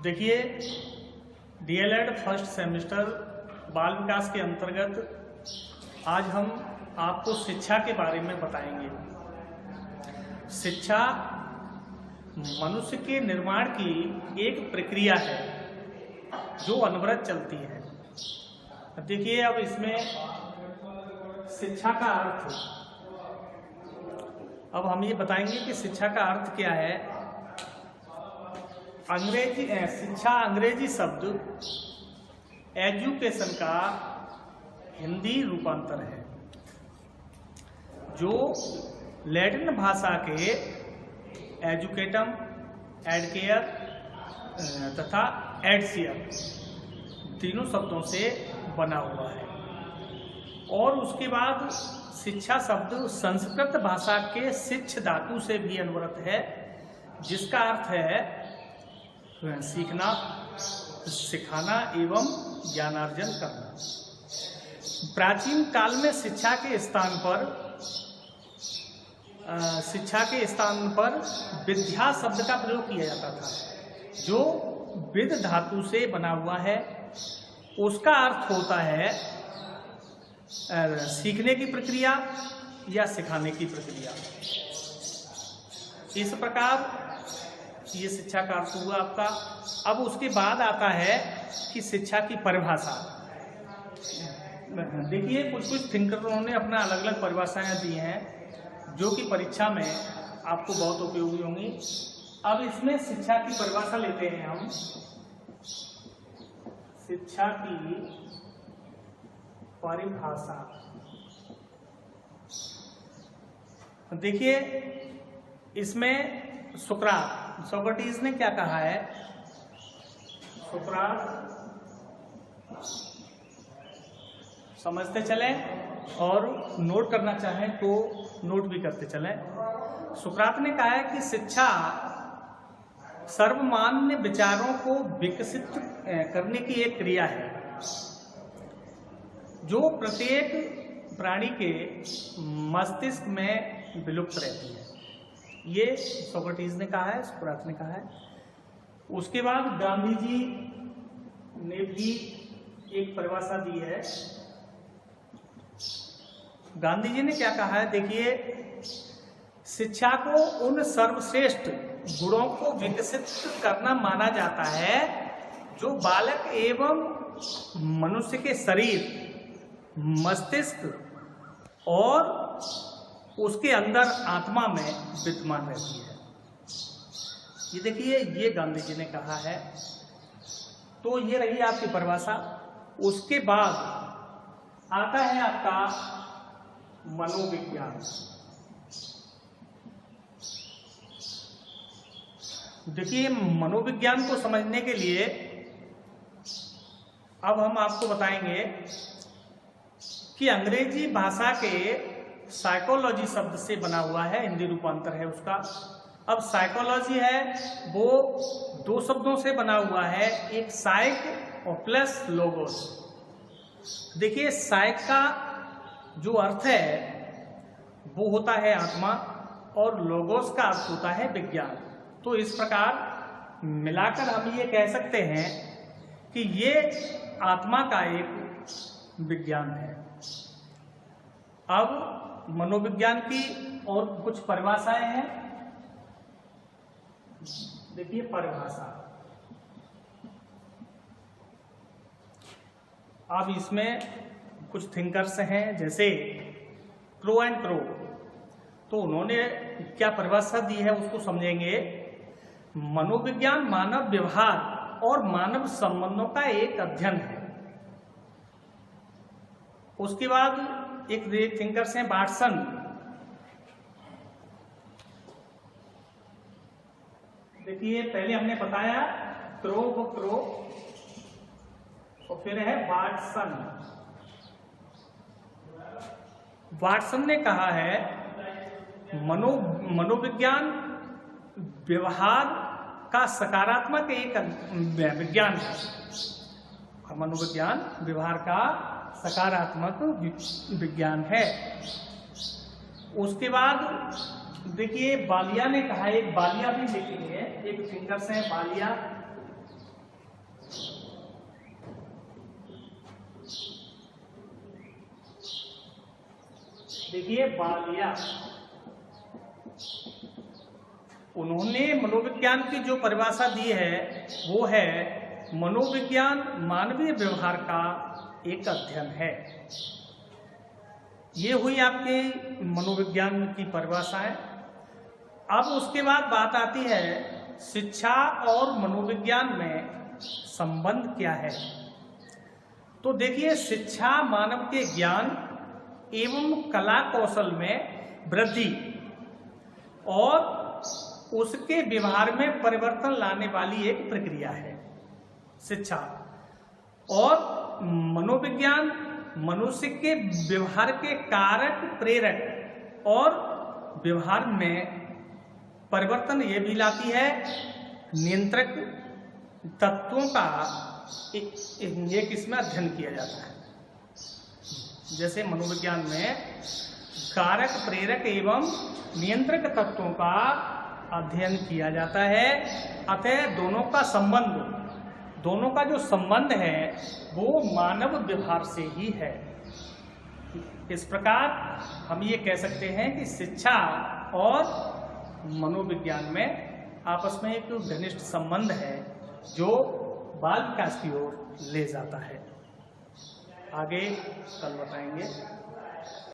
देखिए, DElEd first semester बाल विकास के अंतर्गत आज हम आपको शिक्षा के बारे में बताएंगे। शिक्षा मनुष्य के निर्माण की एक प्रक्रिया है जो अनवरत चलती है। देखिए, अब इसमें शिक्षा का अर्थ, अब हम ये बताएंगे कि शिक्षा का अर्थ क्या है। शिक्षा अंग्रेजी शब्द एजुकेशन का हिंदी रूपांतर है, जो लैटिन भाषा के एजुकेटम, एडकेयर तथा एडसियर तीनों शब्दों से बना हुआ है। और उसके बाद शिक्षा शब्द संस्कृत भाषा के शिक्ष धातु से भी अनवरत है, जिसका अर्थ है सीखना, सिखाना एवं ज्ञानार्जन करना। प्राचीन काल में शिक्षा के स्थान पर विद्या शब्द का प्रयोग किया जाता था, जो विद धातु से बना हुआ है। उसका अर्थ होता है सीखने की प्रक्रिया या सिखाने की प्रक्रिया। इस प्रकार ये शिक्षा का अर्थ हुआ आपका। अब उसके बाद आता है कि शिक्षा की परिभाषा। देखिए, कुछ थिंकरों ने अपना अलग अलग परिभाषाएं दी हैं, जो कि परीक्षा में आपको बहुत उपयोगी होंगी। अब इसमें शिक्षा की परिभाषा लेते हैं हम। शिक्षा की परिभाषा, देखिए इसमें सोक्रेटिस ने क्या कहा है। समझते चलें और नोट करना चाहें तो नोट भी करते चलें। सुकरात ने कहा है कि शिक्षा सर्वमान्य विचारों को विकसित करने की एक क्रिया है, जो प्रत्येक प्राणी के मस्तिष्क में विलुप्त रहती है। ये सोक्रेटिस ने कहा है, सुकरात ने कहा है। उसके बाद गांधी जी ने भी एक परिभाषा दी है। गांधी जी ने क्या कहा है, देखिए, शिक्षा को उन सर्वश्रेष्ठ गुणों को विकसित करना माना जाता है जो बालक एवं मनुष्य के शरीर, मस्तिष्क और उसके अंदर आत्मा में विद्यमान रहती है। ये देखिए, ये गांधी जी ने कहा है। तो ये रही आपकी परिभाषा। उसके बाद आता है आपका मनोविज्ञान। देखिए, मनोविज्ञान को समझने के लिए अब हम आपको बताएंगे कि अंग्रेजी भाषा के साइकोलॉजी शब्द से बना हुआ है, हिंदी रूपांतर है उसका। अब साइकोलॉजी है वो दो शब्दों से बना हुआ है, एक साइक और प्लस लोगोस। देखिए, साइक का जो अर्थ है वो होता है आत्मा, और लोगोस का अर्थ होता है विज्ञान। तो इस प्रकार मिलाकर हम ये कह सकते हैं कि ये आत्मा का एक विज्ञान है। अब मनोविज्ञान की और कुछ परिभाषाएं हैं। देखिए, परिभाषा, अब इसमें कुछ थिंकर्स हैं, जैसे क्रो एंड क्रो। तो उन्होंने क्या परिभाषा दी है उसको समझेंगे। मनोविज्ञान मानव व्यवहार और मानव संबंधों का एक अध्ययन है। उसके बाद एक थिंकर्स हैं वाटसन। देखिए, पहले हमने बताया क्रो और फिर है वाटसन। वाटसन ने कहा है मनोविज्ञान व्यवहार का सकारात्मक एक विज्ञान है। मनोविज्ञान व्यवहार का सकारात्मक विज्ञान है। उसके बाद देखिए बालिया ने कहा, एक बालिया भी लिखेंगे, एक थिंकर्स है बालिया। देखिए बालिया, उन्होंने मनोविज्ञान की जो परिभाषा दी है वो है मनोविज्ञान मानवीय व्यवहार का एक अध्ययन है। ये हुई आपके मनोविज्ञान की परिभाषा है। अब उसके बाद बात आती है शिक्षा और मनोविज्ञान में संबंध क्या है। तो देखिए, शिक्षा मानव के ज्ञान एवं कला कौशल में वृद्धि और उसके व्यवहार में परिवर्तन लाने वाली एक प्रक्रिया है शिक्षा। और मनोविज्ञान मनुष्य के व्यवहार के कारक, प्रेरक और व्यवहार में परिवर्तन ये भी लाती है। नियंत्रक तत्वों का एक इसमें अध्ययन किया जाता है। जैसे मनोविज्ञान में कारक, प्रेरक एवं नियंत्रक तत्वों का अध्ययन किया जाता है। अतः दोनों का जो संबंध है वो मानव व्यवहार से ही है। इस प्रकार हम ये कह सकते हैं कि शिक्षा और मनोविज्ञान में आपस में एक घनिष्ठ संबंध है जो बाल विकास की ओर ले जाता है। आगे कल बताएंगे।